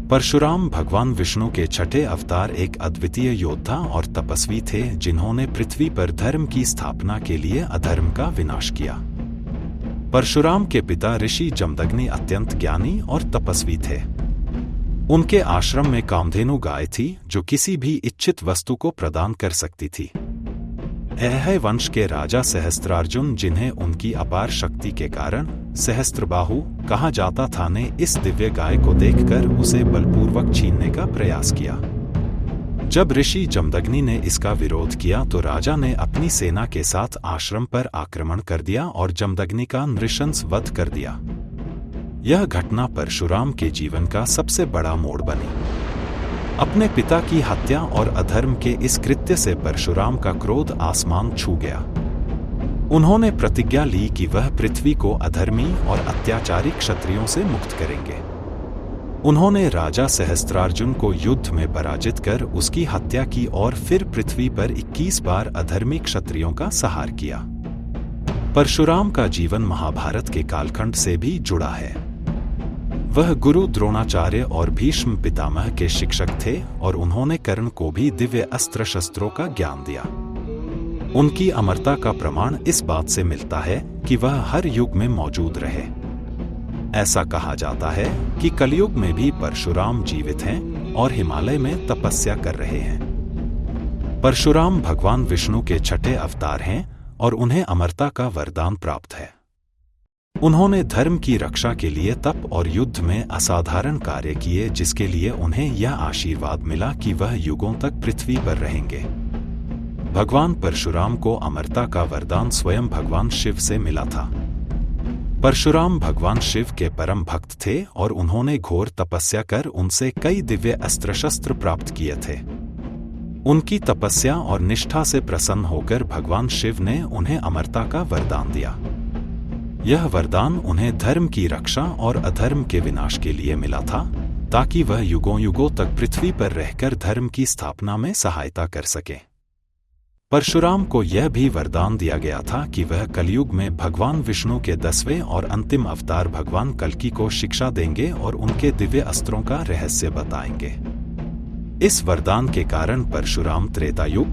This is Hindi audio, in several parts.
परशुराम भगवान विष्णु के छठे अवतार एक अद्वितीय योद्धा और तपस्वी थे जिन्होंने पृथ्वी पर धर्म की स्थापना के लिए अधर्म का विनाश किया। परशुराम के पिता ऋषि जमदग्नि अत्यंत ज्ञानी और तपस्वी थे। उनके आश्रम में कामधेनु गाय थी जो किसी भी इच्छित वस्तु को प्रदान कर सकती थी। ऐह वंश के राजा सहस्त्रार्जुन, जिन्हें उनकी अपार शक्ति के कारण सहस्त्रबाहु कहा जाता था, ने इस दिव्य गाय को देखकर उसे बलपूर्वक छीनने का प्रयास किया। जब ऋषि जमदग्नि ने इसका विरोध किया तो राजा ने अपनी सेना के साथ आश्रम पर आक्रमण कर दिया और जमदग्नि का नृशंस वध कर दिया। यह घटना परशुराम के जीवन का सबसे बड़ा मोड़ बनी। अपने पिता की हत्या और अधर्म के इस कृत्य से परशुराम का क्रोध आसमान छू गया। उन्होंने प्रतिज्ञा ली कि वह पृथ्वी को अधर्मी और अत्याचारी क्षत्रियों से मुक्त करेंगे। उन्होंने राजा सहस्त्रार्जुन को युद्ध में पराजित कर उसकी हत्या की और फिर पृथ्वी पर 21 बार अधर्मी क्षत्रियों का संहार किया। परशुराम का जीवन महाभारत के कालखंड से भी जुड़ा है। वह गुरु द्रोणाचार्य और भीष्म पितामह के शिक्षक थे और उन्होंने कर्ण को भी दिव्य अस्त्र शस्त्रों का ज्ञान दिया। उनकी अमरता का प्रमाण इस बात से मिलता है कि वह हर युग में मौजूद रहे। ऐसा कहा जाता है कि कलयुग में भी परशुराम जीवित हैं और हिमालय में तपस्या कर रहे हैं। परशुराम भगवान विष्णु के छठे अवतार हैं और उन्हें अमरता का वरदान प्राप्त है। उन्होंने धर्म की रक्षा के लिए तप और युद्ध में असाधारण कार्य किए, जिसके लिए उन्हें यह आशीर्वाद मिला कि वह युगों तक पृथ्वी पर रहेंगे। भगवान परशुराम को अमरता का वरदान स्वयं भगवान शिव से मिला था। परशुराम भगवान शिव के परम भक्त थे और उन्होंने घोर तपस्या कर उनसे कई दिव्य अस्त्र शस्त्र प्राप्त किए थे। उनकी तपस्या और निष्ठा से प्रसन्न होकर भगवान शिव ने उन्हें अमरता का वरदान दिया। यह वरदान उन्हें धर्म की रक्षा और अधर्म के विनाश के लिए मिला था, ताकि वह युगों युगों तक पृथ्वी पर रहकर धर्म की स्थापना में सहायता कर सके। परशुराम को यह भी वरदान दिया गया था कि वह कलयुग में भगवान विष्णु के 10वें और अंतिम अवतार भगवान कल्कि को शिक्षा देंगे और उनके दिव्य अस्त्रों का रहस्य बताएंगे। इस वरदान के कारण परशुराम त्रेता युग,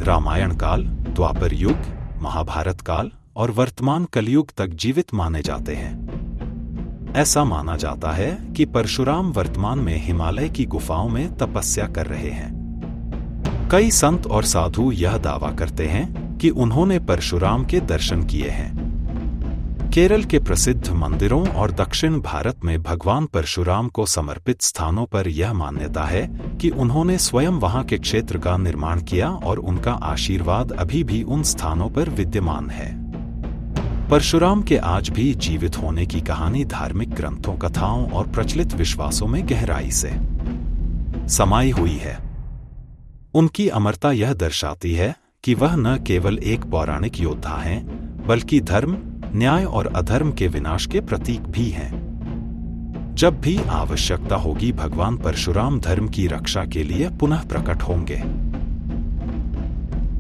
रामायण काल, द्वापर युग, महाभारत काल और वर्तमान कलयुग तक जीवित माने जाते हैं। ऐसा माना जाता है कि परशुराम वर्तमान में हिमालय की गुफाओं में तपस्या कर रहे हैं। कई संत और साधु यह दावा करते हैं कि उन्होंने परशुराम के दर्शन किए हैं। केरल के प्रसिद्ध मंदिरों और दक्षिण भारत में भगवान परशुराम को समर्पित स्थानों पर यह मान्यता है कि उन्होंने स्वयं वहां के क्षेत्र का निर्माण किया और उनका आशीर्वाद अभी भी उन स्थानों पर विद्यमान है। परशुराम के आज भी जीवित होने की कहानी धार्मिक ग्रंथों, कथाओं और प्रचलित विश्वासों में गहराई से समाई हुई है। उनकी अमरता यह दर्शाती है कि वह न केवल एक पौराणिक योद्धा हैं, बल्कि धर्म, न्याय और अधर्म के विनाश के प्रतीक भी हैं। जब भी आवश्यकता होगी, भगवान परशुराम धर्म की रक्षा के लिए पुनः प्रकट होंगे।